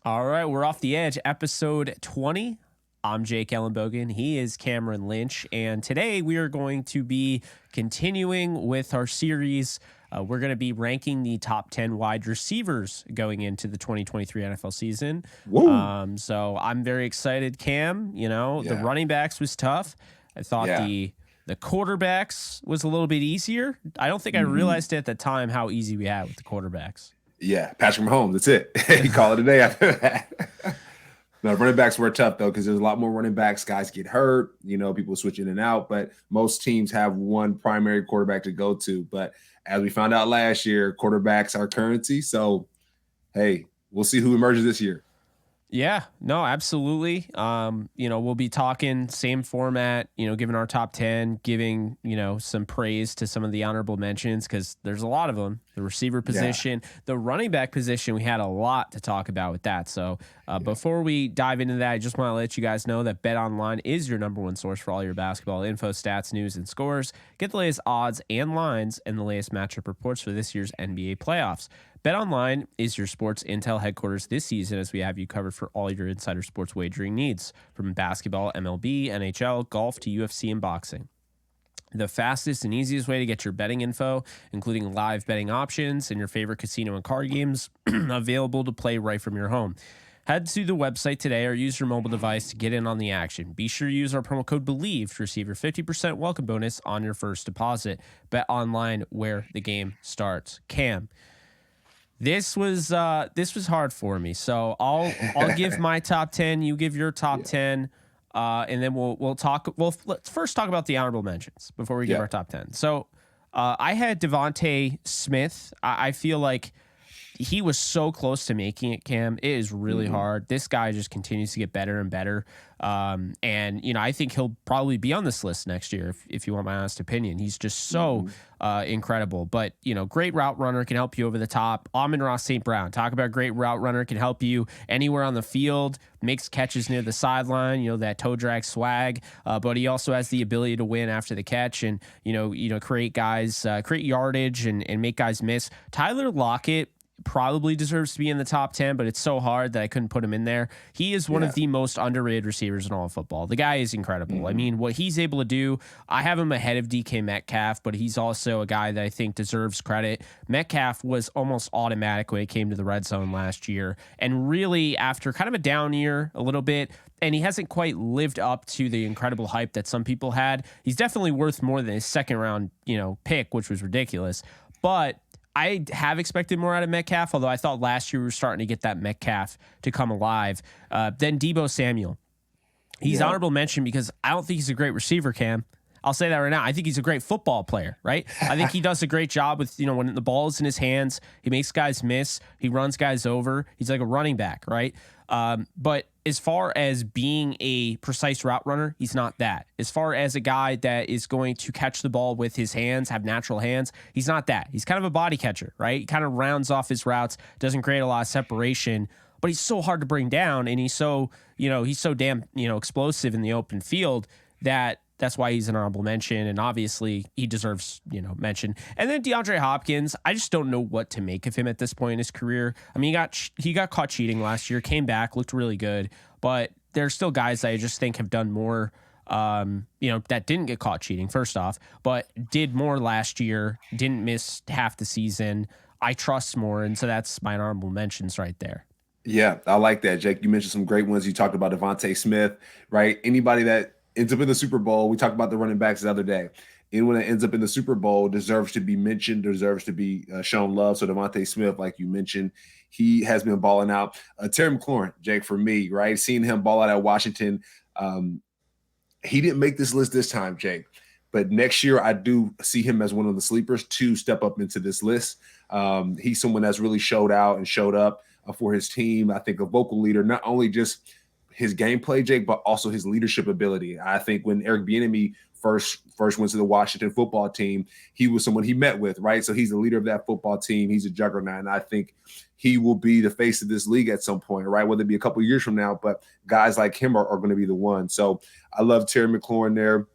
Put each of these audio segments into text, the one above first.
All right, we're off the edge, episode 20. I'm Jake Ellenbogen. He is Cameron Lynch. And today we are going to be continuing with our series. We're going to be ranking the top 10 wide receivers going into the 2023 NFL season. Woo. So I'm very excited, Cam. You know, the Yeah. running backs was tough. I thought Yeah. the quarterbacks was a little bit easier. I don't think I realized at the time how easy we had with the quarterbacks. Yeah. Patrick Mahomes. That's it. You call it a day after that. No, running backs were tough, though, because there's a lot more running backs. Guys get hurt, people switch in and out, but most teams have one primary quarterback to go to. But as we found out last year, quarterbacks are currency. So, hey, we'll see who emerges this year. Yeah, no, absolutely. We'll be talking same format, giving our top 10, giving, some praise to some of the honorable mentions because there's a lot of them. The receiver position, the running back position, we had a lot to talk about with that. So before we dive into that, I just want to let you guys know that BetOnline is your number one source for all your basketball info, stats, news, and scores. Get the latest odds and lines and the latest matchup reports for this year's NBA playoffs. BetOnline is your sports intel headquarters this season as we have you covered for all your insider sports wagering needs, from basketball, MLB, NHL, golf to UFC and boxing. The fastest and easiest way to get your betting info, including live betting options and your favorite casino and card games, available to play right from your home. Head to the website today or use your mobile device to get in on the action. Be sure to use our promo code Bleav to receive your 50% welcome bonus on your first deposit. Bet online where the game starts. Cam, this was hard for me, so I'll give my top 10. You give your top 10, and then we'll talk. Well, let's first talk about the honorable mentions before we give our top 10. So I had Devontae Smith. I feel like he was so close to making it, Cam. It is really hard. This guy just continues to get better and better. And I think he'll probably be on this list next year, if you want my honest opinion. He's just so incredible. But, great route runner, can help you over the top. Amon-Ra St. Brown, talk about great route runner, can help you anywhere on the field, makes catches near the sideline, that toe drag swag. But he also has the ability to win after the catch and, create yardage and make guys miss. Tyler Lockett probably deserves to be in the top 10, but it's so hard that I couldn't put him in there. He is one of the most underrated receivers in all of football. The guy is incredible. I mean, what he's able to do, I have him ahead of DK Metcalf, but he's also a guy that I think deserves credit. Metcalf was almost automatic when it came to the red zone last year, and really after kind of a down year a little bit, and he hasn't quite lived up to the incredible hype that some people had. He's definitely worth more than his second round, pick, which was ridiculous. But I have expected more out of Metcalf, although I thought last year we were starting to get that Metcalf to come alive. Then Deebo Samuel. He's honorable mention because I don't think he's a great receiver, Cam. I'll say that right now. I think he's a great football player, right? I think he does a great job with, when the ball is in his hands. He makes guys miss. He runs guys over. He's like a running back, right? But as far as being a precise route runner, he's not that. As far as a guy that is going to catch the ball with his hands, have natural hands, he's not that. He's kind of a body catcher, right? He kind of rounds off his routes, doesn't create a lot of separation, but he's so hard to bring down, and he's so damn, explosive in the open field that's why he's an honorable mention, and obviously he deserves, mention. And then DeAndre Hopkins, I just don't know what to make of him at this point in his career. I mean, he got caught cheating last year, came back, looked really good, but there's still guys that I just think have done more, that didn't get caught cheating, first off, but did more last year, didn't miss half the season. I trust more, and so that's my honorable mentions right there. Yeah, I like that, Jake. You mentioned some great ones. You talked about Devontae Smith, right? Anybody that ends up in the Super Bowl, we talked about the running backs the other day. Anyone that ends up in the Super Bowl deserves to be mentioned, deserves to be shown love. So Devontae Smith, like you mentioned, he has been balling out. Terry McLaurin, Jake, for me, right? Seeing him ball out at Washington, he didn't make this list this time, Jake. But next year, I do see him as one of the sleepers to step up into this list. He's someone that's really showed out and showed up for his team. I think a vocal leader, not only just his gameplay, Jake, but also his leadership ability. I think when Eric Bieniemy first went to the Washington football team, he was someone he met with, right? So he's the leader of that football team. He's a juggernaut, and I think he will be the face of this league at some point, right? Whether it be a couple of years from now, but guys like him are going to be the one. So I love Terry McLaurin there.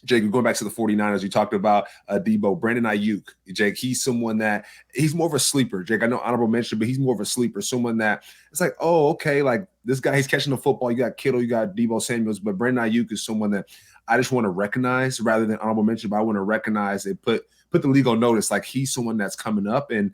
Jake, going back to the 49ers, you talked about Debo, Brandon Ayuk. Jake, he's someone that he's more of a sleeper. Jake, I know honorable mention, but he's more of a sleeper. Someone that it's like, oh, okay, like this guy, he's catching the football. You got Kittle, you got Debo Samuels, but Brandon Ayuk is someone that I just want to recognize rather than honorable mention, but I want to recognize and put the league on notice. Like he's someone that's coming up and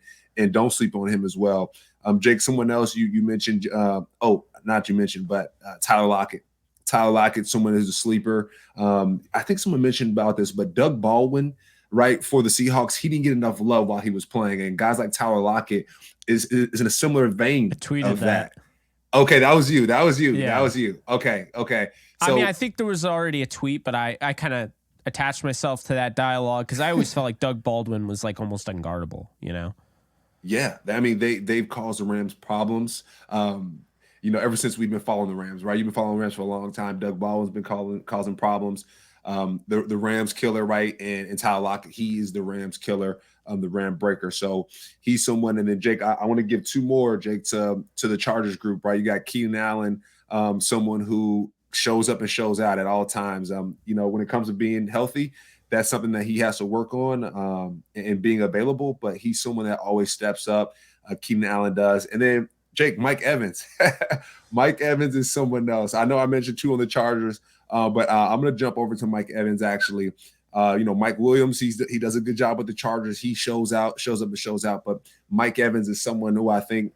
don't sleep on him as well. Jake, someone else you mentioned, not you mentioned, but Tyler Lockett. Tyler Lockett, someone who's a sleeper. I think someone mentioned about this, but Doug Baldwin, right, for the Seahawks, he didn't get enough love while he was playing. And guys like Tyler Lockett is in a similar vein of that. Okay, that was you. Yeah. That was you. Okay. So, I mean, I think there was already a tweet, but I kind of attached myself to that dialogue because I always felt like Doug Baldwin was like almost unguardable, you know? Yeah. I mean, they've caused the Rams problems. Ever since we've been following the Rams, right? You've been following the Rams for a long time. Doug Baldwin's been causing problems. The Rams killer, right? And Tyler Lockett, he is the Rams killer, the Ram breaker. So he's someone. And then Jake, I want to give two more, Jake, to the Chargers group, right? You got Keenan Allen, someone who shows up and shows out at all times. When it comes to being healthy, that's something that he has to work on and being available. But he's someone that always steps up. Keenan Allen does, and then. Jake, Mike Evans. Mike Evans is someone else. I know I mentioned two on the Chargers, but I'm going to jump over to Mike Evans, actually. Mike Williams, he does a good job with the Chargers. He shows up and shows out. But Mike Evans is someone who I think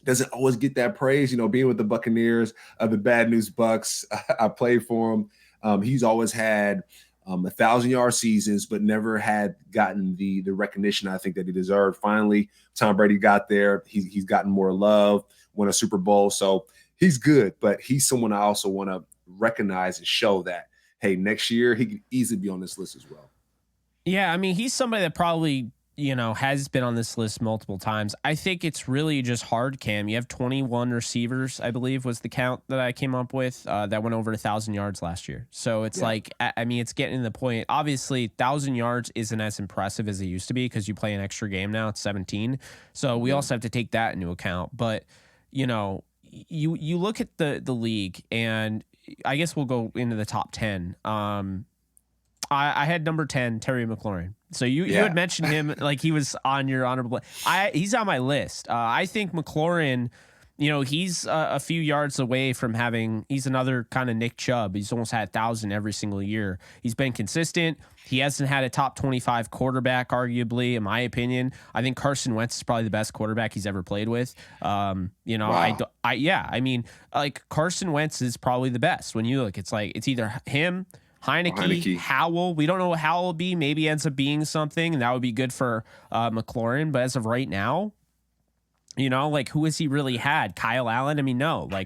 doesn't always get that praise. Being with the Buccaneers, the Bad News Bucks, I played for him. He's always had 1,000-yard seasons, but never had gotten the recognition I think that he deserved. Finally, Tom Brady got there. He's gotten more love, won a Super Bowl. So he's good, but he's someone I also want to recognize and show that, hey, next year he could easily be on this list as well. Yeah, I mean, he's somebody that probably has been on this list multiple times. I think it's really just hard, Cam. You have 21 receivers, I believe was the count that I came up with, that went over 1,000 yards last year. So it's like, I mean, it's getting to the point. Obviously, 1,000 yards isn't as impressive as it used to be because you play an extra game now. It's 17. So we also have to take that into account. But, you look at the league, and I guess we'll go into the top 10. I had number 10, Terry McLaurin. So you had mentioned him like he was on your honorable. He's on my list. I think McLaurin, he's a few yards away from he's another kind of Nick Chubb. He's almost had 1,000 every single year. He's been consistent. He hasn't had a top 25 quarterback, arguably, in my opinion. I think Carson Wentz is probably the best quarterback he's ever played with. Wow. I mean, like Carson Wentz is probably the best. When you look, it's like it's either him, Heineke, Howell. We don't know what Howell will be. Maybe ends up being something, and that would be good for McLaurin. But as of right now, who has he really had? Kyle Allen? I mean, no. I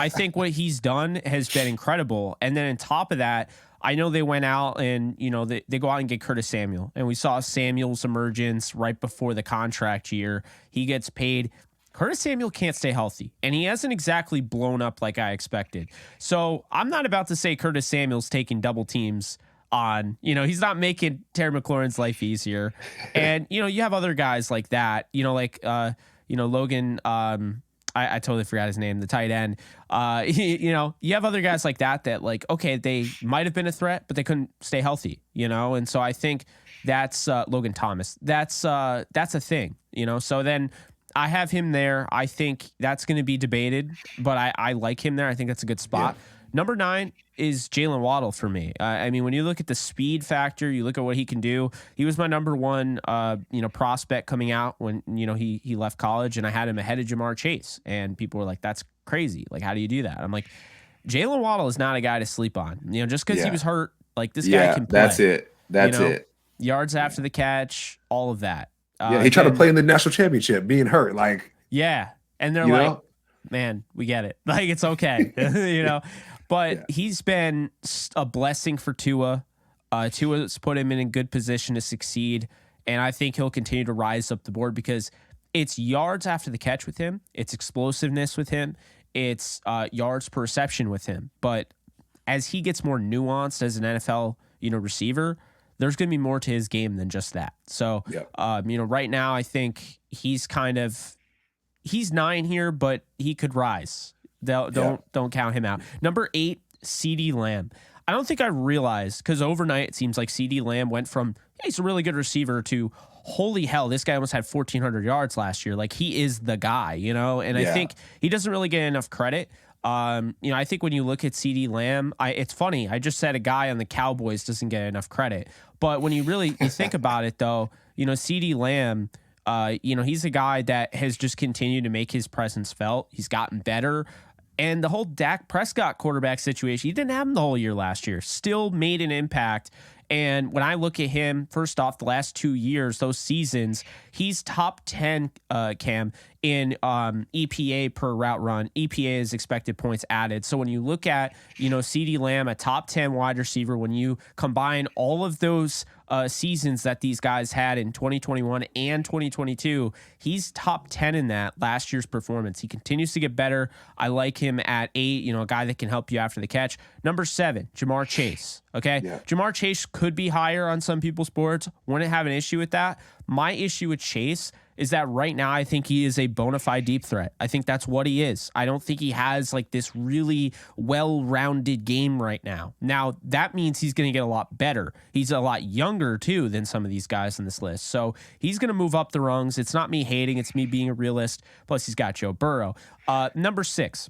think what he's done has been incredible. And then on top of that, I know they went out and, they go out and get Curtis Samuel. And we saw Samuel's emergence right before the contract year. He gets paid. Curtis Samuel can't stay healthy, and he hasn't exactly blown up like I expected. So I'm not about to say Curtis Samuel's taking double teams on, he's not making Terry McLaurin's life easier. And, you have other guys like that, Logan, I totally forgot his name, the tight end. You have other guys like that okay, they might have been a threat, but they couldn't stay healthy, And so I think that's Logan Thomas. That's a thing, So then I have him there. I think that's going to be debated, but I like him there. I think that's a good spot. Yeah. Number 9 is Jalen Waddle for me. I mean, when you look at the speed factor, you look at what he can do. He was my number 1, prospect coming out when, he left college, and I had him ahead of Jamar Chase. And people were like, that's crazy. Like, how do you do that? I'm like, Jalen Waddle is not a guy to sleep on. Just because he was hurt, like this guy can play. That's it. That's it. Yards after the catch, all of that. He tried to play in the national championship, being hurt. And they're like, man, we get it. Like, it's okay, But he's been a blessing for Tua. Tua's put him in a good position to succeed, and I think he'll continue to rise up the board because it's yards after the catch with him, it's explosiveness with him, it's yards per reception with him. But as he gets more nuanced as an NFL, receiver, there's going to be more to his game than just that. So, right now I think he's 9 here, but he could rise. Don't count him out. Number 8, CeeDee Lamb. I don't think I realized, because overnight it seems like CD Lamb went from, yeah, he's a really good receiver, to holy hell, this guy almost had 1,400 yards last year. Like, he is the guy, and I think he doesn't really get enough credit. I think when you look at CD Lamb, it's funny. I just said a guy on the Cowboys doesn't get enough credit, but when you think about it, though, CD Lamb, he's a guy that has just continued to make his presence felt. He's gotten better. And the whole Dak Prescott quarterback situation, he didn't have him the whole year last year, still made an impact. And when I look at him, first off, the last 2 years, those seasons, he's top 10, Cam, in EPA per route run. EPA is expected points added. So when you look at, CD Lamb, a top 10 wide receiver, when you combine all of those seasons that these guys had in 2021 and 2022, he's top 10 in that last year's performance. He continues to get better. I like him at 8, a guy that can help you after the catch. Number 7, Jamar Chase. Okay. Yeah. Jamar Chase could be higher on some people's boards. Wouldn't have an issue with that. My issue with Chase is that right now I think he is a bona fide deep threat. I think that's what he is. I don't think he has like this really well-rounded game right now. Now, that means he's going to get a lot better. He's a lot younger too than some of these guys in this list. So he's going to move up the rungs. It's not me hating. It's me being a realist. Plus, he's got Joe Burrow. Number 6,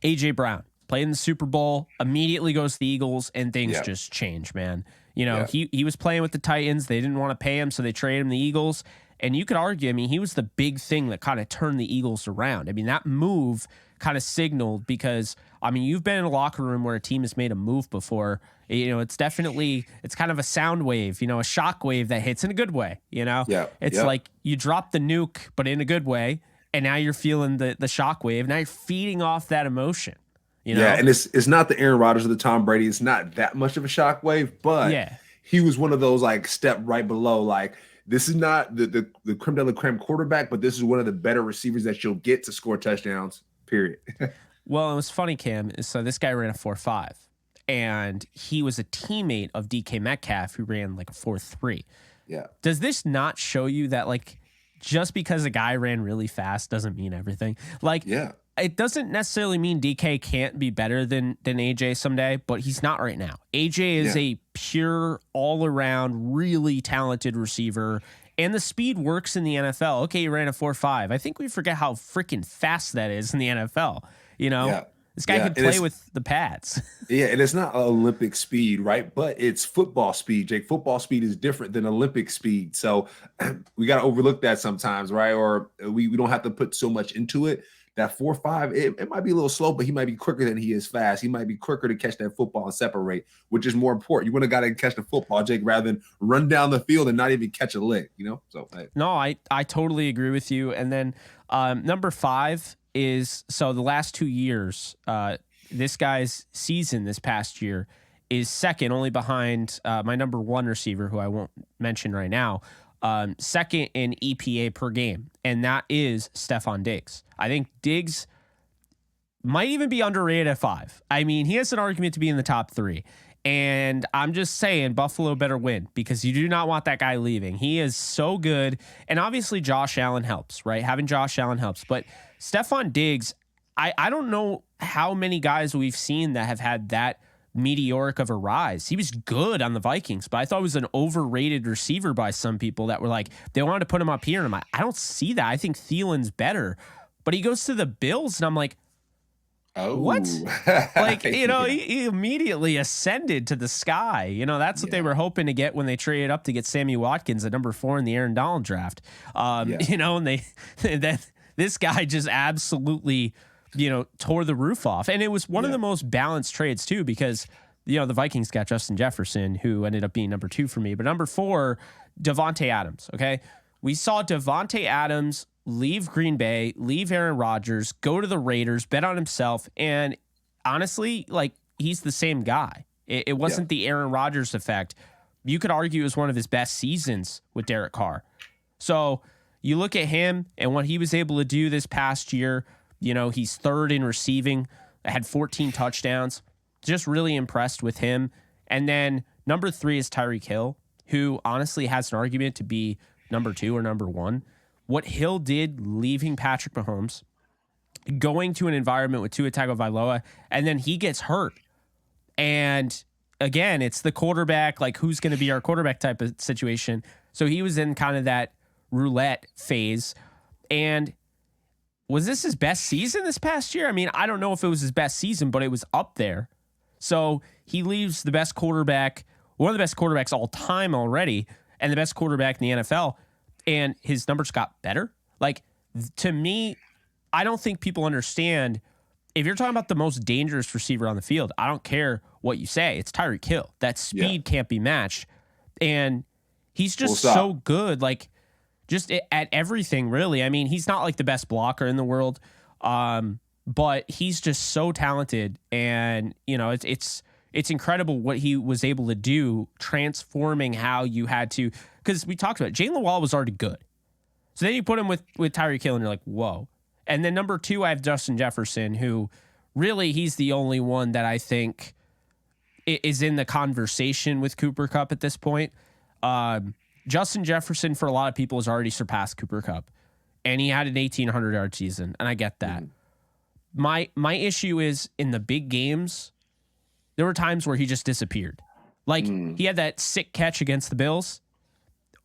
A.J. Brown. Played in the Super Bowl, immediately goes to the Eagles, and things just change, man. He was playing with the Titans. They didn't want to pay him, so they traded him to the Eagles. And you could argue, he was the big thing that kind of turned the Eagles around. that move kind of signaled, because, you've been in a locker room where a team has made a move before. It's kind of a sound wave, a shock wave that hits in a good way, It's like you drop the nuke, but in a good way, and now you're feeling the shock wave. Now you're feeding off that emotion. Yeah, and it's not the Aaron Rodgers or the Tom Brady. It's not that much of a shockwave, but he was one of those like step right below. Like, this is not the creme de la creme quarterback, but this is one of the better receivers that you'll get to score touchdowns, period. Well, it was funny, Cam. So this guy ran a 4.5, and he was a teammate of DK Metcalf, who ran like a 4.3. Yeah. Does this not show you that, like, just because a guy ran really fast doesn't mean everything? Like, it doesn't necessarily mean DK can't be better than AJ someday, but he's not right now. AJ is a pure, all-around, really talented receiver, and the speed works in the NFL. Okay, he ran a 4.5. I think we forget how freaking fast that is in the NFL. This guy can play with the pads. Yeah, and it's not Olympic speed, right? But it's football speed, Jake. Football speed is different than Olympic speed. So we got to overlook that sometimes, right? Or we don't have to put so much into it. That 4.5, it might be a little slow, but he might be quicker than he is fast. He might be quicker to catch that football and separate, which is more important. You want a guy to catch the football, Jake, rather than run down the field and not even catch a lick, So No, I totally agree with you. And then number 5 is, so the last 2 years, this guy's season this past year is second, only behind my number 1 receiver, who I won't mention right now. Second in EPA per game, and that is Stephon Diggs. I think Diggs might even be underrated at 5. He has an argument to be in the top 3. And I'm just saying, Buffalo better win, because you do not want that guy leaving. He is so good. And obviously Josh Allen helps, right? Having Josh Allen helps. But Stephon Diggs, I don't know how many guys we've seen that have had that meteoric of a rise. He was good on the Vikings, but I thought he was an overrated receiver by some people that were like, they wanted to put him up here. And I'm like, I don't see that. I think Thielen's better. But he goes to the Bills, and I'm like, what? Like, he immediately ascended to the sky. That's what they were hoping to get when they traded up to get Sammy Watkins at number 4 in the Aaron Donald draft. And then this guy just absolutely, tore the roof off. And it was one of the most balanced trades too, because, the Vikings got Justin Jefferson, who ended up being number 2 for me. But number 4, Davante Adams. Okay. We saw Davante Adams leave Green Bay, leave Aaron Rodgers, go to the Raiders, bet on himself. And honestly, like, he's the same guy. It wasn't the Aaron Rodgers effect. You could argue it was one of his best seasons with Derek Carr. So you look at him and what he was able to do this past year. He's 3rd in receiving, had 14 touchdowns. Just really impressed with him. And then number 3 is Tyreek Hill, who honestly has an argument to be number 2 or number 1. What Hill did leaving Patrick Mahomes, going to an environment with Tua Tagovailoa, and then he gets hurt. And again, it's the quarterback, like who's going to be our quarterback type of situation. So he was in kind of that roulette phase. And was this his best season this past year? I mean, I don't know if it was his best season, but it was up there. So he leaves the best quarterback, one of the best quarterbacks all time already, and the best quarterback in the NFL, and his numbers got better. Like, to me, I don't think people understand. If you're talking about the most dangerous receiver on the field, I don't care what you say. It's Tyreek Hill. That speed can't be matched. And he's just so good, like, just at everything, really. I mean, he's not like the best blocker in the world, but he's just so talented. And, you know, it's incredible what he was able to do, transforming how you had to, because we talked about it. Jalen Wall was already good. So then you put him with Tyreek Hill, and you're like, whoa. And then number 2, I have Justin Jefferson, who really, he's the only one that I think is in the conversation with Cooper Kupp at this point. Justin Jefferson, for a lot of people, has already surpassed Cooper Kupp. And he had an 1,800-yard season, and I get that. My issue is, in the big games, there were times where he just disappeared. Like, he had that sick catch against the Bills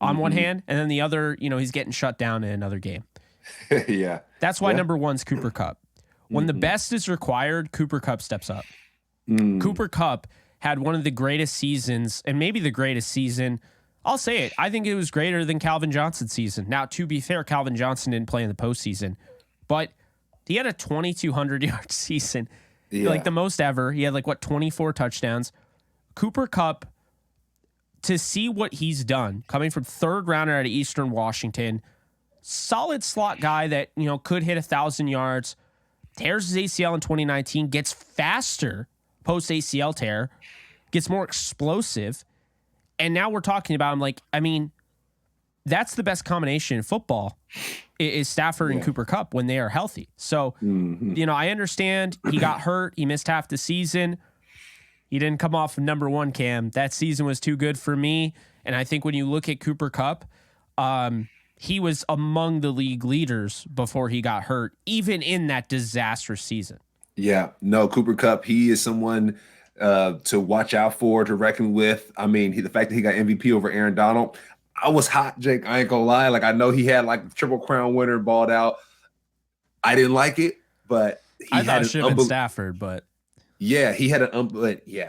on one hand, and then the other, you know, he's getting shut down in another game. Yeah. That's why number 1's Cooper Kupp. When the best is required, Cooper Kupp steps up. Cooper Kupp had one of the greatest seasons, and maybe the greatest season. I'll say it. I think it was greater than Calvin Johnson's season. Now, to be fair, Calvin Johnson didn't play in the postseason, but he had a 2,200-yard season, like the most ever. He had 24 touchdowns. Cooper Kupp, to see what he's done, coming from 3rd rounder out of Eastern Washington, solid slot guy that, you know, could hit 1,000 yards, tears his ACL in 2019, gets faster post ACL tear, gets more explosive. And now we're talking about him like, I mean, that's the best combination in football is Stafford and Cooper Kupp when they are healthy. So, you know, I understand he got hurt. He missed half the season. He didn't come off of number 1, Cam. That season was too good for me. And I think when you look at Cooper Kupp, he was among the league leaders before he got hurt, even in that disastrous season. Yeah, no, Cooper Kupp, he is someone to watch out for, to reckon with. I mean, the fact that he got MVP over Aaron Donald, I was hot, Jake. I ain't gonna lie. Like, I know he had Triple Crown winner, balled out. I didn't like it, but I thought it should have been Stafford, but yeah, he had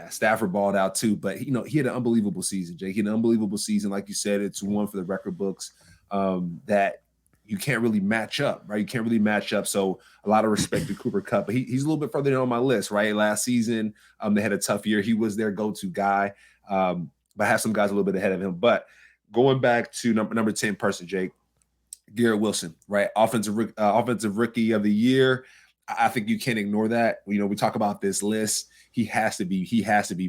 Stafford balled out too. But you know, he had an unbelievable season, Jake. He had an unbelievable season, like you said. It's one for the record books that you can't really match up, right? You can't really match up. So a lot of respect to Cooper Kupp, but he's a little bit further down on my list, right? Last season, they had a tough year. He was their go-to guy, but I have some guys a little bit ahead of him. But going back to number 10 person, Jake, Garrett Wilson, right? Offensive rookie of the year. I think you can't ignore that. You know, we talk about this list. He has to be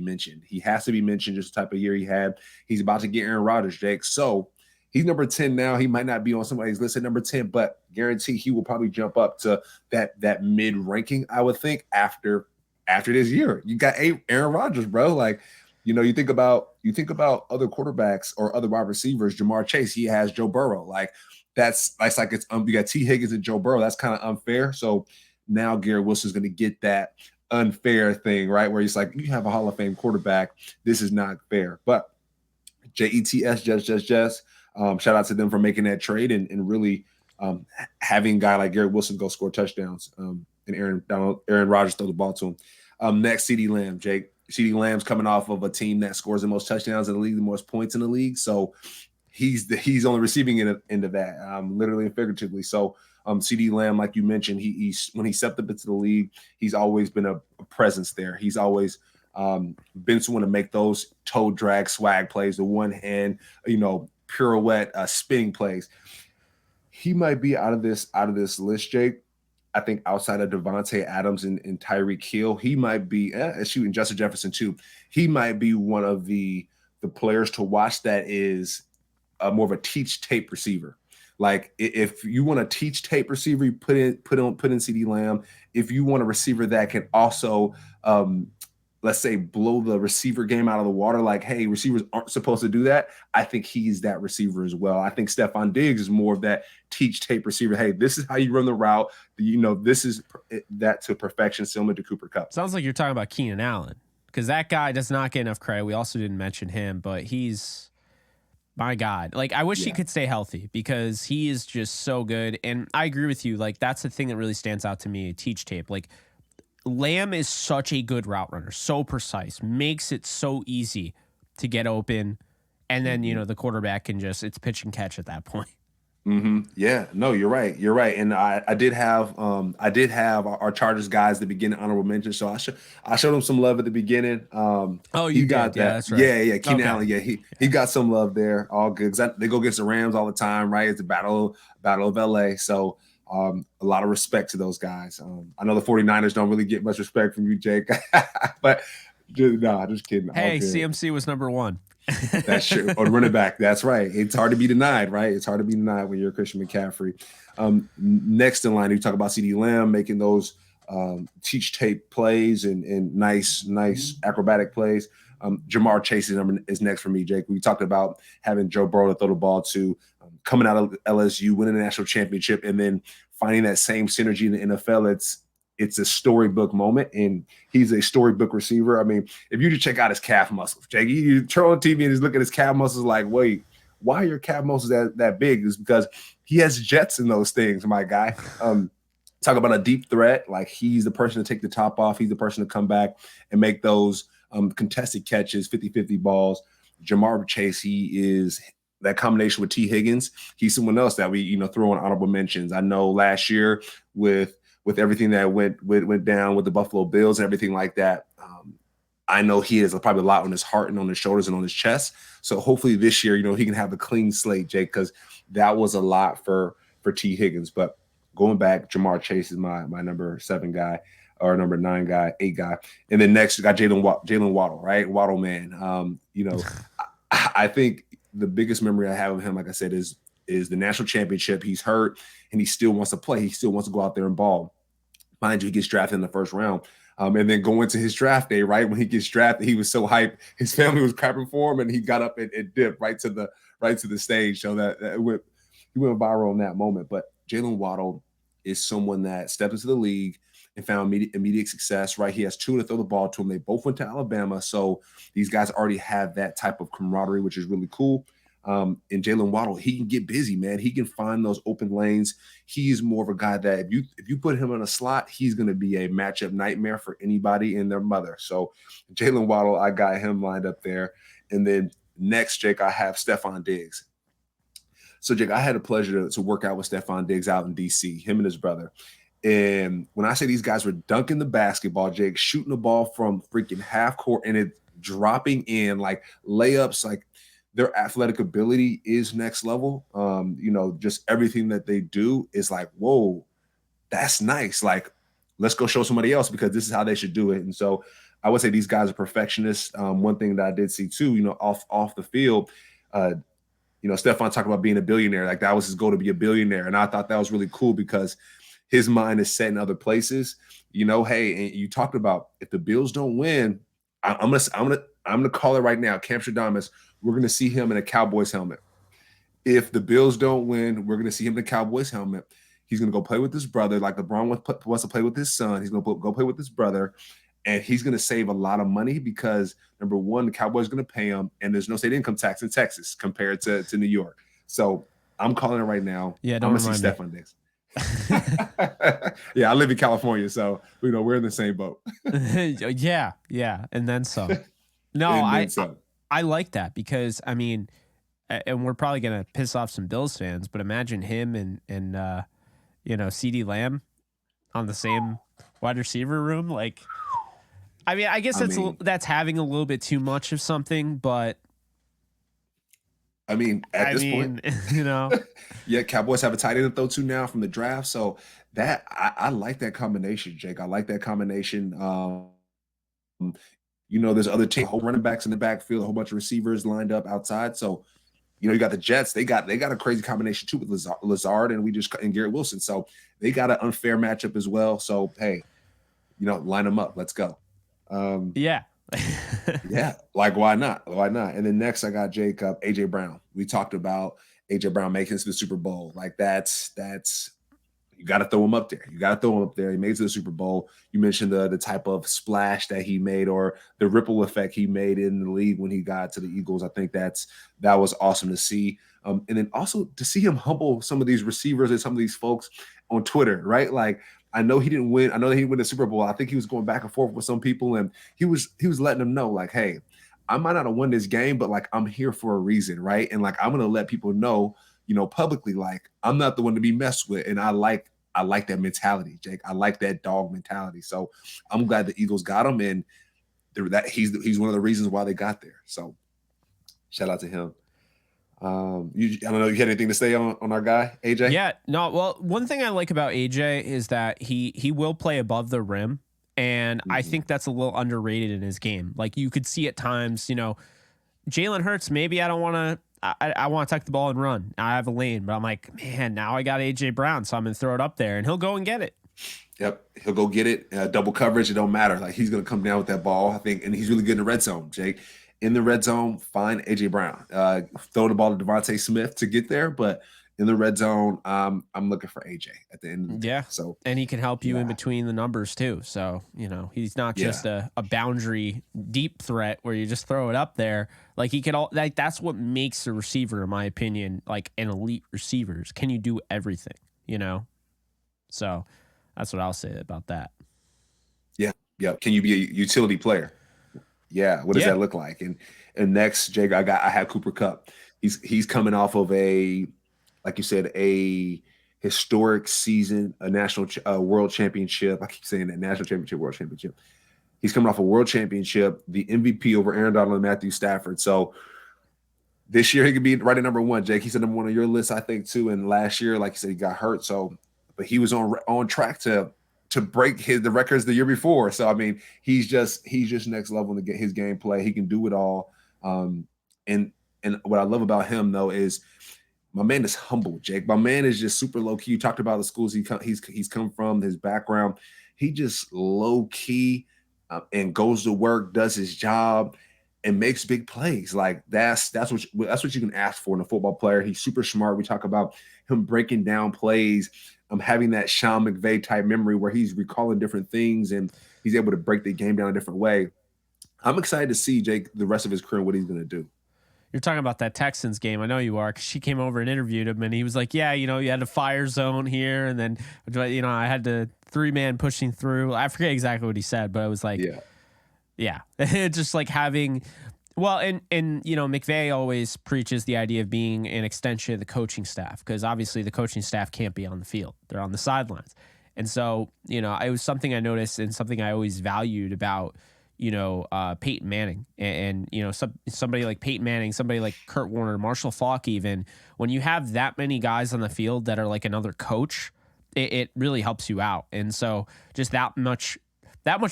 mentioned. He has to be mentioned just the type of year he had. He's about to get Aaron Rodgers, Jake. So he's number 10 now. He might not be on somebody's list at number 10, but guarantee he will probably jump up to that mid ranking, I would think, after this year. You got Aaron Rodgers, bro. Like, you know, you think about other quarterbacks or other wide receivers. Jamar Chase, he has Joe Burrow. Like, that's like it's you got T. Higgins and Joe Burrow. That's kind of unfair. So now Garrett Wilson's going to get that unfair thing, right? Where he's like, you have a Hall of Fame quarterback. This is not fair. But JETS, just. Shout out to them for making that trade and really having a guy like Garrett Wilson go score touchdowns and Aaron Rodgers throw the ball to him. Next, CeeDee Lamb, Jake. CeeDee Lamb's coming off of a team that scores the most touchdowns in the league, the most points in the league. So he's on the receiving end of that, literally and figuratively. So CeeDee Lamb, like you mentioned, he's when he stepped up into the league, he's always been a presence there. He's always been someone to make those toe drag swag plays, the one hand, you know, pirouette spinning plays. He might be out of this list, Jake. I think outside of Devontae Adams and Tyreek Hill, he might be shooting Justin Jefferson too. He might be one of the players to watch that is more of a teach tape receiver. Like, if you want a teach tape receiver, you put in CeeDee Lamb. If you want a receiver that can also let's say, blow the receiver game out of the water, like, hey, receivers aren't supposed to do that, I think he's that receiver as well. I think Stephon Diggs is more of that teach tape receiver. Hey, this is how you run the route. You know, this is that to perfection, similar to Cooper Kupp. Sounds like you're talking about Keenan Allen, because that guy does not get enough credit. We also didn't mention him, but he's my God. Like, I wish he Yeah. could stay healthy because he is just so good. And I agree with you. Like, that's the thing that really stands out to me. Teach tape. Like, Lamb is such a good route runner, so precise, makes it so easy to get open. And then, the quarterback can it's pitch and catch at that point. Yeah, no, you're right. You're right. And I did have our Chargers guys at the beginning honorable mention. So I showed him some love at the beginning. Oh, He you got did? Yeah, that. that's right. Yeah. Keenan Okay. Allen. Yeah, he got some love there. All good. 'Cause they go against the Rams all the time, right? It's a battle of LA. So a lot of respect to those guys. I know the 49ers don't really get much respect from you, Jake. But just kidding. All Hey, good. CMC was number one. That's true. Or running back. That's right. It's hard to be denied, right? It's hard to be denied when you're Christian McCaffrey. Next in line, you talk about CD Lamb making those teach tape plays and nice acrobatic plays. Jamar Chase is next for me, Jake. We talked about having Joe Burrow to throw the ball to, coming out of LSU, winning the national championship, and then finding that same synergy in the NFL. It's a storybook moment, and he's a storybook receiver. I mean, if you just check out his calf muscles, Jake, you turn on TV and just look at his calf muscles like, wait, why are your calf muscles that big? It's because he has jets in those things, my guy. Talk about a deep threat. Like, he's the person to take the top off. He's the person to come back and make those contested catches, 50-50 balls. Jamar Chase, he is that combination with T. Higgins. He's someone else that we, throw in honorable mentions. I know last year with everything that went down with the Buffalo Bills and everything like that, I know he has probably a lot on his heart and on his shoulders and on his chest. So hopefully this year, he can have a clean slate, Jake, because that was a lot for T. Higgins. But going back, Jamar Chase is my number 7 guy, or number 9 guy, 8 guy. And then next, we got Jalen Waddle, right? Waddle man. I think the biggest memory I have of him, like I said, is the national championship. He's hurt and he still wants to play. He still wants to go out there and ball. Mind you, he gets drafted in the first round. And then going to his draft day, right? When he gets drafted, he was so hyped. His family was clapping for him, and he got up and dipped right to the stage. So that he went viral in that moment. But Jalen Waddle is someone that stepped into the league and found immediate success, right? He has 2 to throw the ball to him. They both went to Alabama. So these guys already have that type of camaraderie, which is really cool. And Jalen Waddle, he can get busy, man. He can find those open lanes. He's more of a guy that if you put him in a slot, he's going to be a matchup nightmare for anybody and their mother. So Jalen Waddle, I got him lined up there. And then next, Jake, I have Stephon Diggs. So, Jake, I had the pleasure to work out with Stephon Diggs out in D.C., him and his brother. And when I say these guys were dunking the basketball, Jake, shooting the ball from freaking half court and it dropping in like layups, like their athletic ability is next level. Just everything that they do is like, whoa, that's nice. Like, let's go show somebody else because this is how they should do it. And so I would say these guys are perfectionists. One thing that I did see too, off the field, Stephon talked about being a billionaire. Like, that was his goal, to be a billionaire. And I thought that was really cool because his mind is set in other places. Hey, and you talked about if the Bills don't win, I'm gonna call it right now. Camp Stradamus, we're gonna see him in a Cowboys helmet. If the Bills don't win, we're gonna see him in a Cowboys helmet. He's gonna go play with his brother, like LeBron wants to play with his son. He's gonna go play with his brother, and he's gonna save a lot of money because number one, the Cowboys are gonna pay him, and there's no state income tax in Texas compared to New York. So I'm calling it right now. Yeah, I'm don't gonna see remind Stephon Diggs. Yeah, I live in California, so we're in the same boat. yeah, and then some. No, I like that because I mean, and we're probably gonna piss off some Bills fans, but imagine him and CD Lamb on the same wide receiver room. Like, I mean, I guess that's having a little bit too much of something, but I mean, at this point, yeah, Cowboys have a tight end to throw to now from the draft. So that I like that combination, Jake. I like that combination. There's other whole running backs in the backfield, a whole bunch of receivers lined up outside. So, you got the Jets. They got a crazy combination too with Lazard and Garrett Wilson. So they got an unfair matchup as well. So hey, line them up. Let's go. Yeah. Yeah, like why not? Why not? And then next I got Jacob, AJ Brown. We talked about AJ Brown making it to the Super Bowl. Like that's You got to throw him up there. You got to throw him up there. He made it to the Super Bowl. You mentioned the type of splash that he made, or the ripple effect he made in the league when he got to the Eagles. I think that was awesome to see. And then also to see him humble some of these receivers and some of these folks on Twitter, right? Like, I know he didn't win. I know that he didn't win the Super Bowl. I think he was going back and forth with some people, and he was letting them know, like, hey, I might not have won this game, but like, I'm here for a reason, right? And like, I'm gonna let people know, publicly, like, I'm not the one to be messed with. And I like that mentality, Jake. I like that dog mentality. So I'm glad the Eagles got him, and that he's one of the reasons why they got there. So shout out to him. I don't know, you had anything to say on our guy, AJ? Yeah, no. Well, one thing I like about AJ is that he will play above the rim, and I think that's a little underrated in his game. Like, you could see at times, Jalen Hurts, maybe I don't want to. I want to tuck the ball and run. I have a lane, but I'm like, man, now I got AJ Brown, so I'm gonna throw it up there, and he'll go and get it. Yep, he'll go get it. Double coverage, it don't matter. Like, he's gonna come down with that ball, I think, and he's really good in the red zone, Jake. In the red zone, find AJ Brown. Throw the ball to Devontae Smith to get there, but in the red zone, I'm looking for AJ at the end of the day. Yeah. So, and he can help you in between the numbers too. So, he's not just a boundary deep threat where you just throw it up there. Like, he can that's what makes a receiver, in my opinion, like an elite receivers. Can you do everything, So that's what I'll say about that. Yeah. Can you be a utility player? Yeah. What does that look like? And next, Jake, I have Cooper Kupp. He's coming off of like you said, a historic season, a national world championship. I keep saying that, national championship, world championship. He's coming off a world championship, the MVP over Aaron Donald and Matthew Stafford. So this year he could be right at number one, Jake. He's at number one on your list, I think, too. And last year, like you said, he got hurt. So, but he was on track to break the records the year before. So, I mean, he's just next level to get his gameplay. He can do it all. And what I love about him, though, is my man is humble, Jake. My man is just super low key. You talked about the schools he's come from, his background. He just low key and goes to work, does his job, and makes big plays. Like, that's what you can ask for in a football player. He's super smart. We talk about him breaking down plays, having that Sean McVay type memory where he's recalling different things and he's able to break the game down a different way. I'm excited to see, Jake, the rest of his career, what he's going to do. You're talking about that Texans game. I know you are, because she came over and interviewed him, and he was like, yeah, you had a fire zone here, and then, I had to 3-man pushing through. I forget exactly what he said, but it was like, yeah. Just like having, well, and McVay always preaches the idea of being an extension of the coaching staff, because obviously the coaching staff can't be on the field. They're on the sidelines. And so, it was something I noticed and something I always valued about Peyton Manning and somebody like Peyton Manning, somebody like Kurt Warner, Marshall Faulk, even when you have that many guys on the field that are like another coach, it really helps you out. And so just that much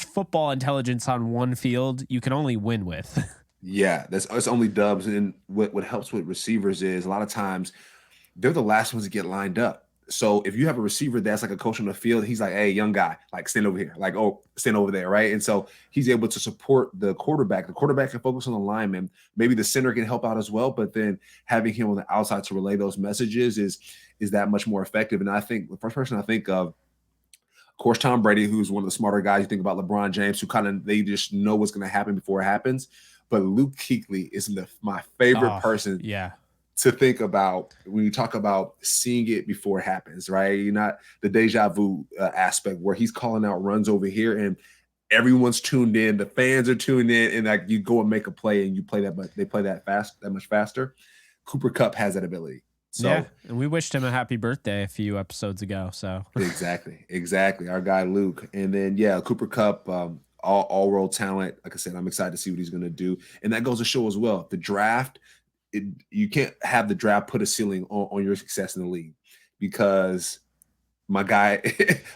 football intelligence on one field, you can only win with. Yeah, it's only dubs. And what helps with receivers is a lot of times they're the last ones to get lined up. So if you have a receiver that's like a coach on the field, he's like, hey, young guy, like, stand over here, like, oh, stand over there, right? And so he's able to support the quarterback. The quarterback can focus on the lineman. Maybe the center can help out as well, but then having him on the outside to relay those messages is that much more effective. And I think the first person I think of course, Tom Brady, who's one of the smarter guys. You think about LeBron James, who they just know what's going to happen before it happens. But Luke Kuechly is my favorite person. Yeah. To think about when you talk about seeing it before it happens, right? You're not the deja vu aspect where he's calling out runs over here and everyone's tuned in, the fans are tuned in, and like you go and make a play and you play that, but they play that much faster. Cooper Kupp has that ability. So, yeah, and we wished him a happy birthday a few episodes ago. So exactly, our guy Luke, and then Cooper Kupp, all world talent. Like I said, I'm excited to see what he's going to do, and that goes to show as well the draft. You can't have the draft put a ceiling on your success in the league, because my guy,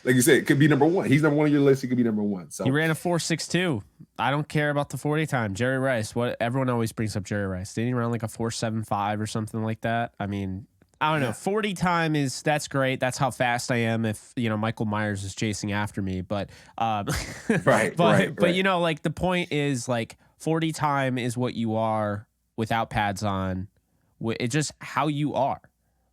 like you said, could be number one. He's number one on your list. He could be number one. So he ran a 4.62. I don't care about the 40 time. Jerry Rice. What everyone always brings up Jerry Rice. Didn't he run like a 4.75 or something like that? I mean, I don't know. 40 time that's great. That's how fast I am if Michael Myers is chasing after me. But right. But like the point is like 40 time is what you are without pads on. It's just how you are.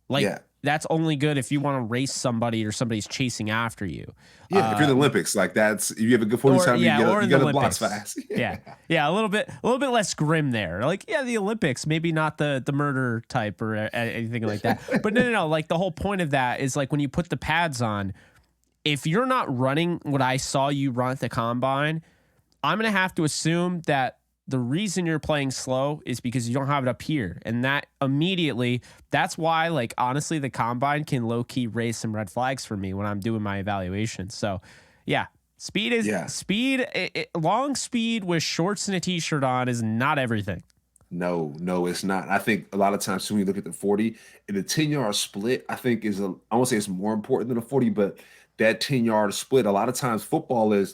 Like that's only good if you want to race somebody or somebody's chasing after you. Yeah, if you're in the Olympics, like that's if you have a good 40 Or time, yeah, or you in the get the blocks Olympics. fast. Yeah, a little bit less grim there. Like, yeah, the Olympics, maybe not the murder type or anything like that. But no. Like the whole point of that is like when you put the pads on, if you're not running what I saw you run at the combine, I'm gonna have to assume that the reason you're playing slow is because you don't have it up here. And that immediately, that's why, like, honestly, the combine can low key raise some red flags for me when I'm doing my evaluation. So, yeah, speed is speed. Long speed with shorts and a t-shirt on is not everything. No, it's not. I think a lot of times when you look at the 40 and the 10-yard split, I think I won't say it's more important than a 40, but that 10-yard split, a lot of times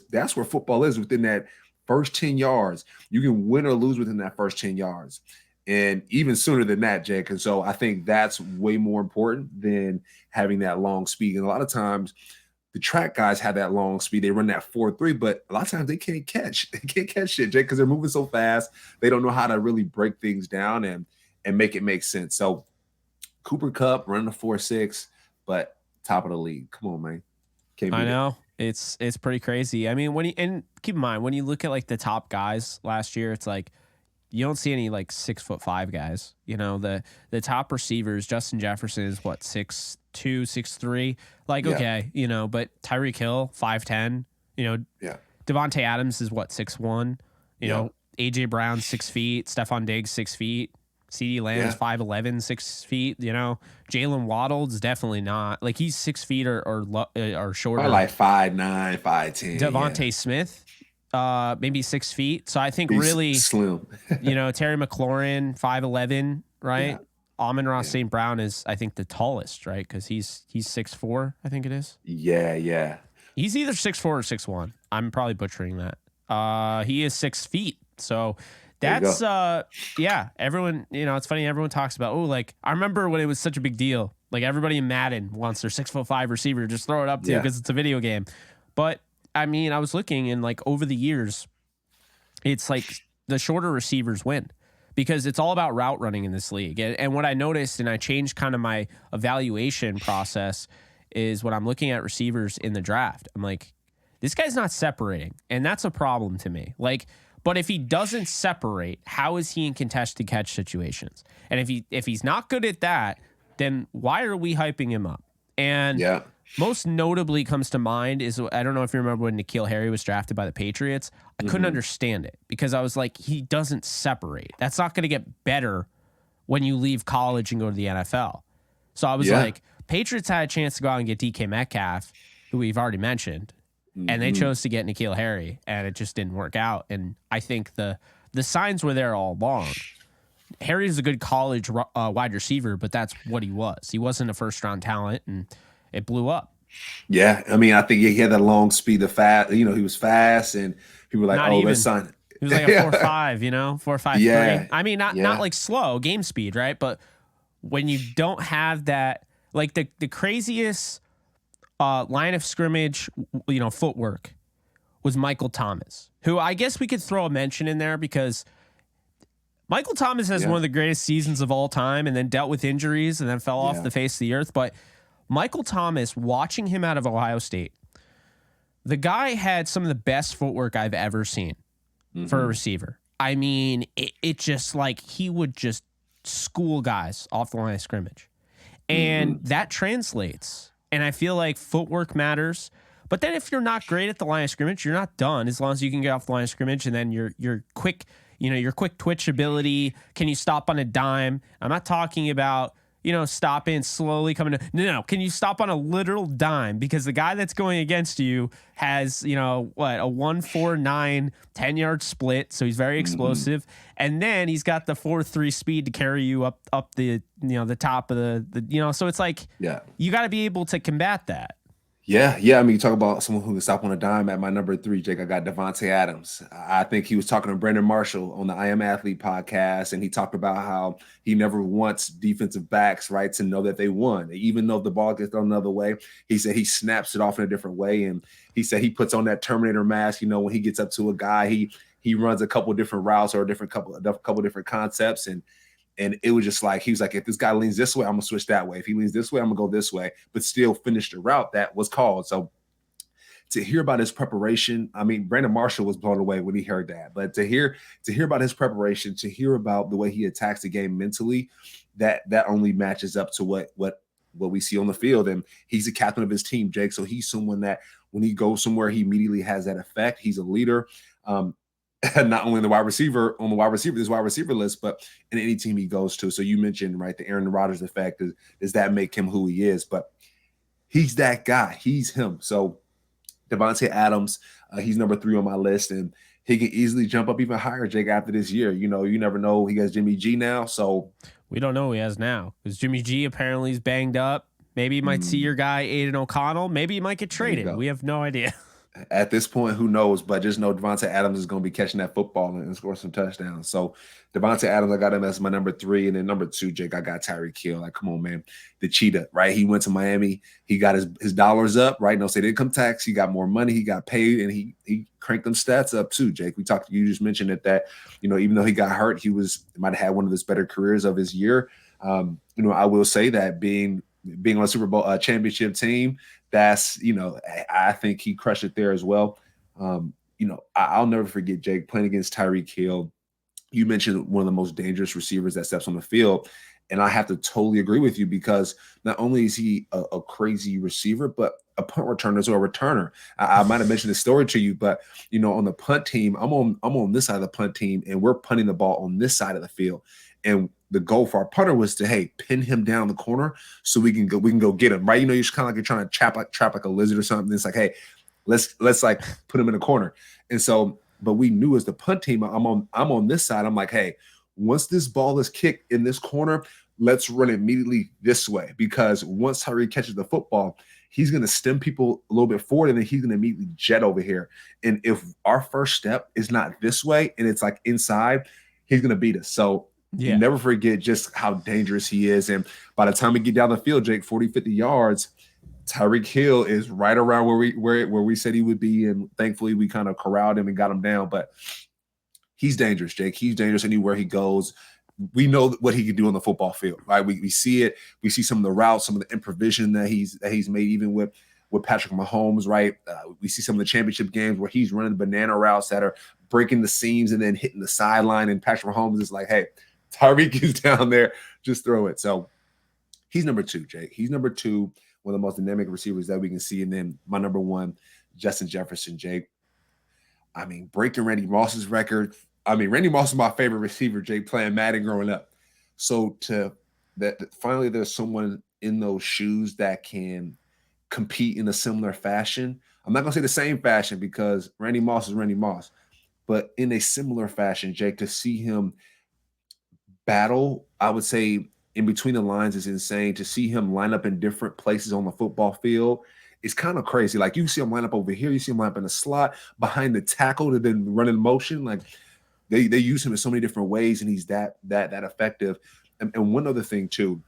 that's where football is within that first 10 yards. You can win or lose within that first 10 yards. And even sooner than that, Jake. And so I think that's way more important than having that long speed. And a lot of times the track guys have that long speed. They run that 4.3, but a lot of times they can't catch. They can't catch shit, Jake, because they're moving so fast. They don't know how to really break things down and make it make sense. So Cooper Kupp running a 4.6, but top of the league. Come on, man. I know. It's pretty crazy. I mean, and keep in mind, when you look at like the top guys last year, it's like you don't see any like 6'5" guys. You know, the top receivers, Justin Jefferson is what, 6'2", 6'3". Like, okay, you know, but Tyreek Hill, 5'10", you know, Devontae Adams is what, 6'1", you know, AJ Brown, 6 feet, Stephon Diggs, 6 feet, CeeDee Lamb is 5'11", 6 feet, you know, Jalen Waddle's definitely not. Like, he's 6 feet or shorter. Probably like 5'9", 5'10". Devontae Smith, maybe 6 feet. So I think he's really slim. You know, Terry McLaurin, 5'11", right? Amon-Ra St. Brown is, I think, the tallest, right? Because he's 6'4", I think it is. Yeah. He's either 6'4" or 6'1". I'm probably butchering that. He is 6 feet. So that's everyone, you know, it's funny, everyone talks about, oh, like, I remember when it was such a big deal. Like, everybody in Madden wants their 6'5" receiver, just throw it up to you because it's a video game. But I mean, I was looking and like over the years, it's like the shorter receivers win because it's all about route running in this league. And what I noticed, and I changed kind of my evaluation process, is when I'm looking at receivers in the draft, I'm like, this guy's not separating. And that's a problem to me. Like, but if he doesn't separate, how is he in contested catch situations? And if he's not good at that, then why are we hyping him up? And most notably comes to mind is, I don't know if you remember when N'Keal Harry was drafted by the Patriots. I couldn't understand it because I was like, he doesn't separate. That's not going to get better when you leave college and go to the NFL. So I was like, Patriots had a chance to go out and get DK Metcalf, who we've already mentioned, and they chose to get N'Keal Harry, and it just didn't work out. And I think the signs were there all along. Harry is a good college wide receiver, but that's what he was. He wasn't a first-round talent, and it blew up. Yeah, I mean, I think he had that long speed of fast. You know, he was fast, and people were like, "Oh, let's sign it." He was like a 4.5, you know, 4.53. I mean, not like slow game speed, right? But when you don't have that, like the craziest line of scrimmage, you know, footwork was Michael Thomas, who I guess we could throw a mention in there because Michael Thomas has one of the greatest seasons of all time, and then dealt with injuries, and then fell off the face of the earth, but Michael Thomas, watching him out of Ohio State, the guy had some of the best footwork I've ever seen for a receiver. I mean, it just like he would just school guys off the line of scrimmage. And that translates. And I feel like footwork matters. But then if you're not great at the line of scrimmage, you're not done as long as you can get off the line of scrimmage, and then your quick, you know, your quick twitch ability. Can you stop on a dime? I'm not talking about, you know, stop in slowly coming to, no. Can you stop on a literal dime? Because the guy that's going against you has, you know, what, a 1.49 10-yard split. So he's very explosive. And then he's got the 4.3 speed to carry you up the, you know, the top of the you know, so it's like, you got to be able to combat that. Yeah. I mean, you talk about someone who can stop on a dime. At my number 3, Jake, I got Devontae Adams. I think he was talking to Brandon Marshall on the I Am Athlete podcast, and he talked about how he never wants defensive backs, right, to know that they won. Even though the ball gets thrown another way, he said he snaps it off in a different way, and he said he puts on that Terminator mask. You know, when he gets up to a guy, he runs a couple different routes or a couple different concepts, and And it was just like, he was like, if this guy leans this way, I'm gonna switch that way. If he leans this way, I'm gonna go this way, but still finish the route that was called. So to hear about his preparation, I mean, Brandon Marshall was blown away when he heard that. But to hear about his preparation, to hear about the way he attacks the game mentally, that only matches up to what we see on the field. And he's the captain of his team, Jake. So he's someone that when he goes somewhere, he immediately has that effect. He's a leader. Not only in the wide receiver this wide receiver list, but in any team he goes to. So you mentioned, right, the Aaron Rodgers effect. Does that make him who he is? But he's that guy. He's him. So Devontae Adams, he's number 3 on my list, and he can easily jump up even higher, Jake, after this year. You know, you never know. He has Jimmy G now, so we don't know who he has now because Jimmy G apparently is banged up. Maybe you might see your guy Aiden O'Connell. Maybe he might get traded. We have no idea. At this point, who knows? But just know Devontae Adams is going to be catching that football and score some touchdowns. So Devontae Adams, I got him as my number 3. And then number 2, Jake, I got Tyreek Hill. Like, come on, man. The cheetah, right? He went to Miami. He got his dollars up, right? No state income tax. He got more money. He got paid, and he cranked them stats up too, Jake. You just mentioned that, you know, even though he got hurt, he might have had one of his better careers of his year. You know, I will say that being on a Super Bowl championship team, that's, you know, I think he crushed it there as well. You know, I'll never forget, Jake, playing against Tyreek Hill. You mentioned one of the most dangerous receivers that steps on the field. And I have to totally agree with you because not only is he a crazy receiver, but a punt returner is a returner. I might have mentioned this story to you, but, you know, on the punt team, I'm on this side of the punt team, and we're punting the ball on this side of the field. And the goal for our punter was to, hey, pin him down the corner so we can go get him, right? You know, you're just kind of like you're trying to trap like a lizard or something. It's like, hey, let's like put him in the corner. And so, but we knew as the punt team, I'm on this side. I'm like, hey, once this ball is kicked in this corner, let's run immediately this way, because once Tyreek catches the football, he's going to stem people a little bit forward, and then he's going to immediately jet over here. And if our first step is not this way and it's like inside, he's going to beat us. So you never forget just how dangerous he is. And by the time we get down the field, Jake, 40, 50 yards, Tyreek Hill is right around where we said he would be. And thankfully we kind of corralled him and got him down. But he's dangerous, Jake. He's dangerous anywhere he goes. We know what he can do on the football field, right? We see it. We see some of the routes, some of the improvisation that he's made, even with Patrick Mahomes, right? We see some of the championship games where he's running banana routes that are breaking the seams and then hitting the sideline. And Patrick Mahomes is like, hey, Tyreek is down there, just throw it. So he's number 2, Jake. He's number 2, one of the most dynamic receivers that we can see. And then my number 1, Justin Jefferson, Jake. I mean, breaking Randy Moss's record. I mean, Randy Moss is my favorite receiver, Jake, playing Madden growing up. So finally there's someone in those shoes that can compete in a similar fashion. I'm not going to say the same fashion because Randy Moss is Randy Moss, but in a similar fashion, Jake, to see him battle, I would say in between the lines is insane. To see him line up in different places on the football field is kind of crazy. Like you see him line up over here, you see him line up in the slot, behind the tackle to then run in motion. Like they use him in so many different ways, and he's that effective. And one other thing too,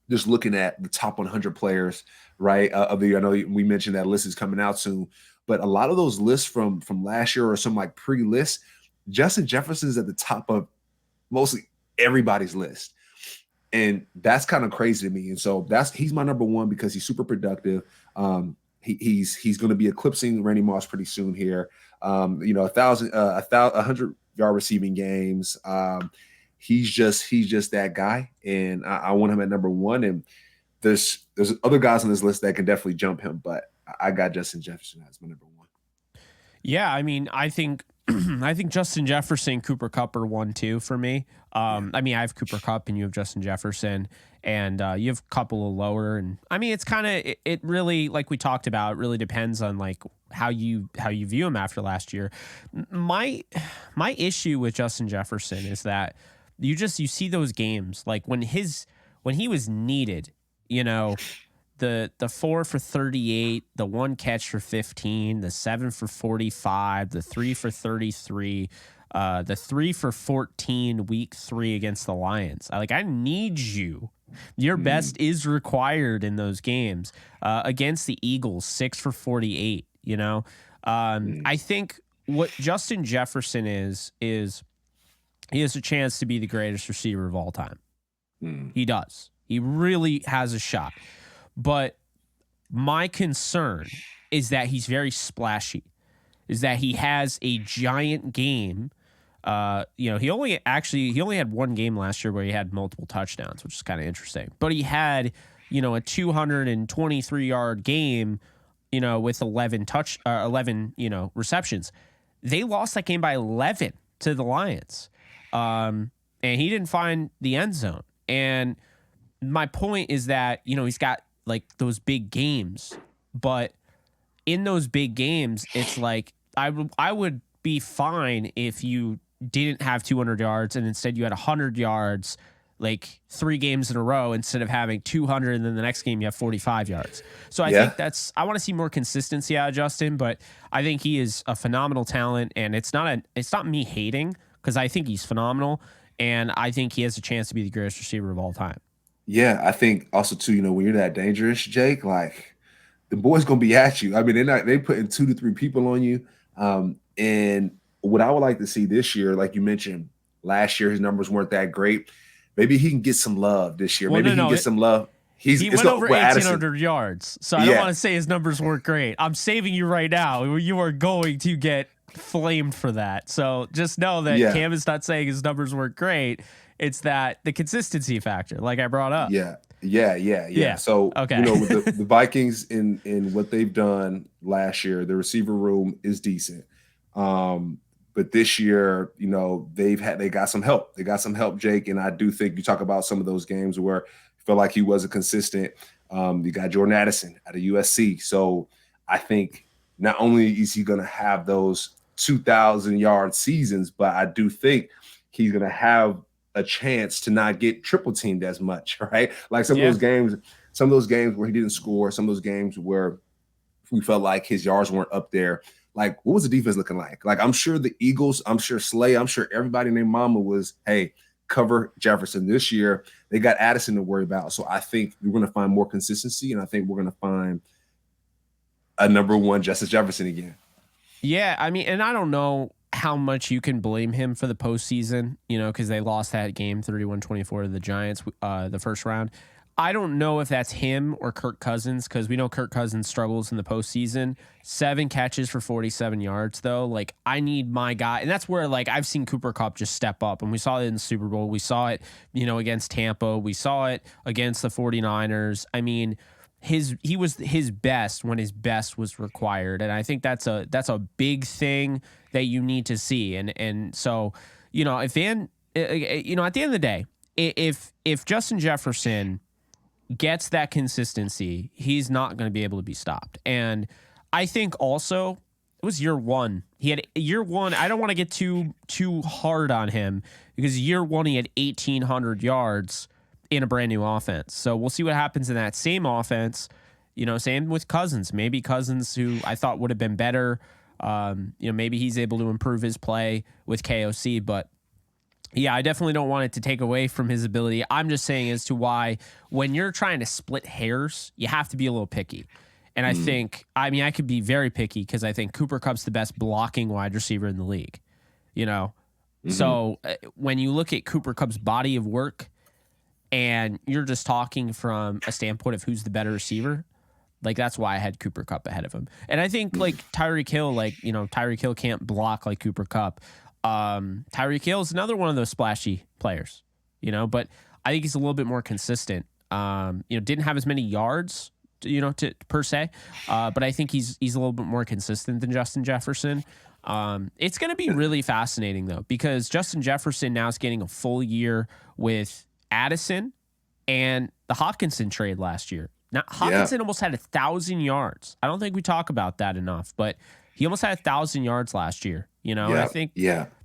just looking at the top 100 players, right, of the year. I know we mentioned that list is coming out soon, but a lot of those lists from last year or some like pre-lists, Justin Jefferson's at the top of mostly everybody's list. And that's kind of crazy to me. And so he's my number 1 because he's super productive. He's going to be eclipsing Randy Moss pretty soon here. You know, 100-yard receiving games. He's just that guy, and I want him at number 1. And there's other guys on this list that can definitely jump him, but I got Justin Jefferson as my number 1. Yeah, I mean, I think Justin Jefferson, Cooper Kupp are 1, 2 for me. I mean, I have Cooper Kupp and you have Justin Jefferson, and you have a couple of lower. And I mean, it's kind of it really, like we talked about, it really depends on like how you view him after last year. My issue with Justin Jefferson is that you see those games like when he was needed, you know. The 4 for 38, the 1 catch for 15, the 7 for 45, the 3 for 33, the 3 for 14 week 3 against the Lions. I need you. Your best is required in those games. Against the Eagles, 6 for 48, you know. I think what Justin Jefferson is he has a chance to be the greatest receiver of all time. Mm. He does. He really has a shot. But my concern is that he's very splashy, is that he has a giant game. He only had one game last year where he had multiple touchdowns, which is kind of interesting. But he had, a 223-yard game, with 11 receptions. They lost that game by 11 to the Lions. And he didn't find the end zone. And my point is that, he's got like those big games, but in those big games, it's like I would be fine if you didn't have 200 yards and instead you had 100 yards like 3 games in a row instead of having 200 and then the next game you have 45 yards. So I think I want to see more consistency out of Justin, but I think he is a phenomenal talent, and it's not me hating, because I think he's phenomenal, and I think he has a chance to be the greatest receiver of all time. Yeah, I think also too, when you're that dangerous, Jake, like the boys gonna be at you. I mean, they putting 2 to 3 people on you. And what I would like to see this year, like you mentioned, last year his numbers weren't that great. Maybe he can get some love this year. Well, Maybe he can get some love. He went over 1,800 yards, so I don't want to say his numbers weren't great. I'm saving you right now. You are going to get flamed for that. So just know that Cam is not saying his numbers weren't great. It's that the consistency factor, like I brought up. Yeah. So, okay. With the Vikings in what they've done last year, the receiver room is decent. But this year, they got some help. They got some help, Jake. And I do think you talk about some of those games where I feel like he wasn't consistent. You got Jordan Addison out of USC. So I think not only is he going to have those 2,000-yard seasons, but I do think he's going to have a chance to not get triple teamed as much, right? Like some of those games where he didn't score, some of those games where we felt like his yards weren't up there. Like, what was the defense looking like? Like, I'm sure the Eagles, I'm sure Slay, I'm sure everybody named Mama was, hey, cover Jefferson. This year. They got Addison to worry about. So I think we're going to find more consistency, and I think we're going to find a number 1 Justice Jefferson again. Yeah, I mean, and I don't know how much you can blame him for the postseason, because they lost that game 31-24 to the Giants, the first round. I don't know if that's him or Kirk Cousins, because we know Kirk Cousins struggles in the postseason. 7 catches for 47 yards, though. Like, I need my guy. And that's where, like, I've seen Cooper Kupp just step up. And we saw it in the Super Bowl. We saw it, against Tampa. We saw it against the 49ers. I mean, he was his best when his best was required. And I think that's a big thing that you need to see. And so, at the end of the day, if Justin Jefferson gets that consistency, he's not going to be able to be stopped. And I think also it was year 1. He had year 1. I don't want to get too hard on him, because year 1 he had 1,800 yards in a brand new offense. So we'll see what happens in that same offense. Same with Cousins. Maybe Cousins, who I thought would have been better, maybe he's able to improve his play with KOC, but yeah, I definitely don't want it to take away from his ability. I'm just saying as to why when you're trying to split hairs, you have to be a little picky. And I could be very picky, because I think Cooper Kupp's the best blocking wide receiver in the league, So when you look at Cooper Kupp's body of work and you're just talking from a standpoint of who's the better receiver, like that's why I had Cooper Kupp ahead of him. And I think like Tyreek Hill, Tyreek Hill can't block like Cooper Kupp. Tyreek Hill is another one of those splashy players, but I think he's a little bit more consistent. Didn't have as many yards, per se, but I think he's a little bit more consistent than Justin Jefferson. It's going to be really fascinating though, because Justin Jefferson now is getting a full year with Addison and the Hawkinson trade last year. Now Hawkinson almost had 1,000 yards. I don't think we talk about that enough, but he almost had 1,000 yards last year. And I think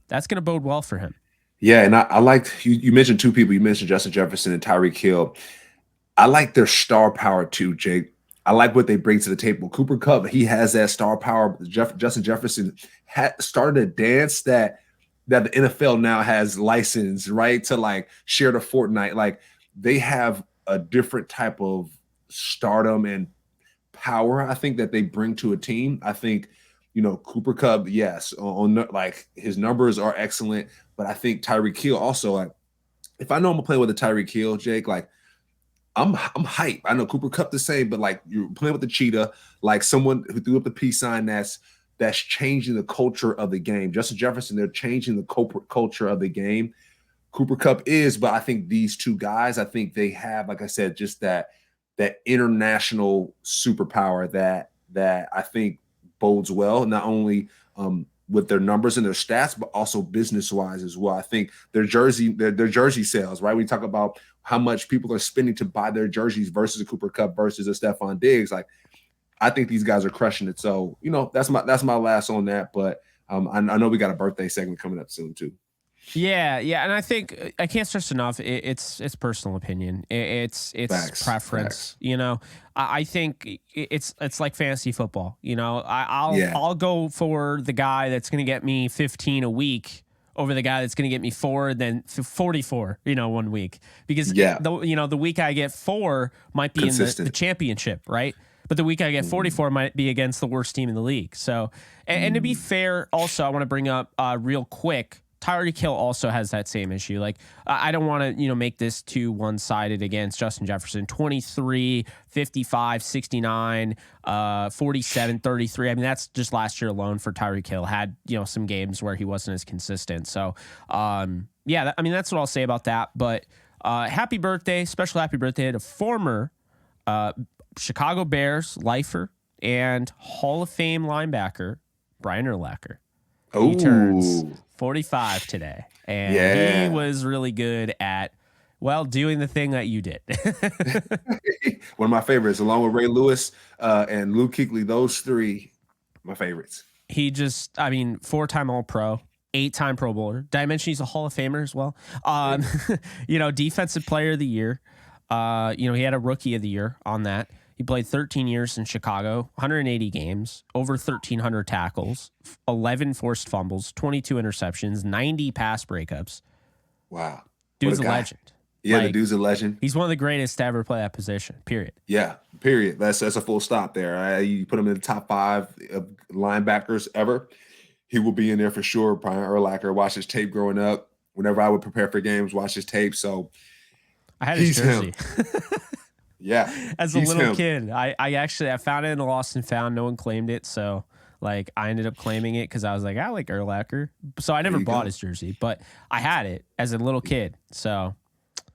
that's going to bode well for him. Yeah, and I liked you mentioned 2 people. You mentioned Justin Jefferson and Tyreek Hill. I like their star power too, Jake. I like what they bring to the table. Cooper Kupp, he has that star power. Justin Jefferson started a dance that the NFL now has licensed, right, to like share the Fortnite. Like they have a different type of stardom and power, I think, that they bring to a team. I think Cooper Kupp, yes, like his numbers are excellent, but I think Tyreek Hill also, like, if I know I'm gonna play with a Tyreek Hill, Jake, like I'm hype. I know Cooper Kupp the same, but like you're playing with the cheetah, like someone who threw up the peace sign that's changing the culture of the game. Justin Jefferson, they're changing the culture of the game. Cooper Kupp is, but I think these two guys, I think they have, like I said, just that international superpower that I think bodes well, not only with their numbers and their stats, but also business wise as well. I think their jersey sales, right? We talk about how much people are spending to buy their jerseys versus a Cooper Kupp versus a Stephon Diggs. Like, I think these guys are crushing it. So, that's my last on that. But I know we got a birthday segment coming up soon too. Yeah, and I think I can't stress enough. It's personal opinion. It's Facts, preference. facts. I think it's like fantasy football. Yeah. I'll go for the guy that's going to get me 15 a week over the guy that's going to get me 4 and then 44. 1 week, because the week I get 4 might be Consistent. in the championship, right? But the week I get 44 might be against the worst team in the league. So, and to be fair, also I want to bring up real quick. Tyreek Hill also has that same issue. Like, I don't want to, make this too one-sided against Justin Jefferson. 23, 55, 69, 47, 33. I mean, that's just last year alone for Tyreek Hill. Had, some games where he wasn't as consistent. So, that's what I'll say about that. But happy birthday, special happy birthday to former Chicago Bears lifer and Hall of Fame linebacker Brian Urlacher. He turns 45 today, and he was really good at, doing the thing that you did. One of my favorites, along with Ray Lewis and Luke Kuechly, those 3, my favorites. He just, 4-time All-Pro, 8-time Pro Bowler. Did I mention he's a Hall of Famer as well? Defensive Player of the Year. He had a Rookie of the Year on that. He played 13 years in Chicago, 180 games, over 1,300 tackles, 11 forced fumbles, 22 interceptions, 90 pass breakups. Wow. Dude's a legend. Yeah, the dude's a legend. He's one of the greatest to ever play that position, period. Yeah, period. That's a full stop there. You put him in the top 5 of linebackers ever. He will be in there for sure. Brian Urlacher, watched his tape growing up. Whenever I would prepare for games, watch his tape. So I had his jersey. Yeah. As a little kid, I found it in the Lost and Found. No one claimed it. So, I ended up claiming it because I was like, I like Urlacher. So I never bought his jersey, but I had it as a little kid. So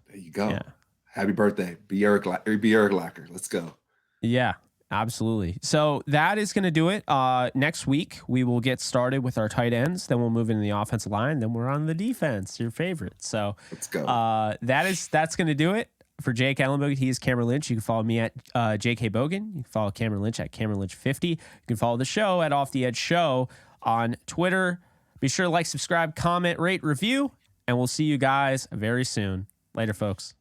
there you go. Yeah. Happy birthday. Be Eric Urlacher. Let's go. Yeah, absolutely. So that is going to do it. Next week, we will get started with our tight ends. Then we'll move into the offensive line. Then we're on the defense, your favorite. So let's go. That's going to do it. For Jake Ellenbogen, he is Cameron Lynch. You can follow me at JK Bogan. You can follow Cameron Lynch at Cameron Lynch 50. You can follow the show at Off the Edge Show on Twitter. Be sure to like, subscribe, comment, rate, review, and we'll see you guys very soon. Later, folks.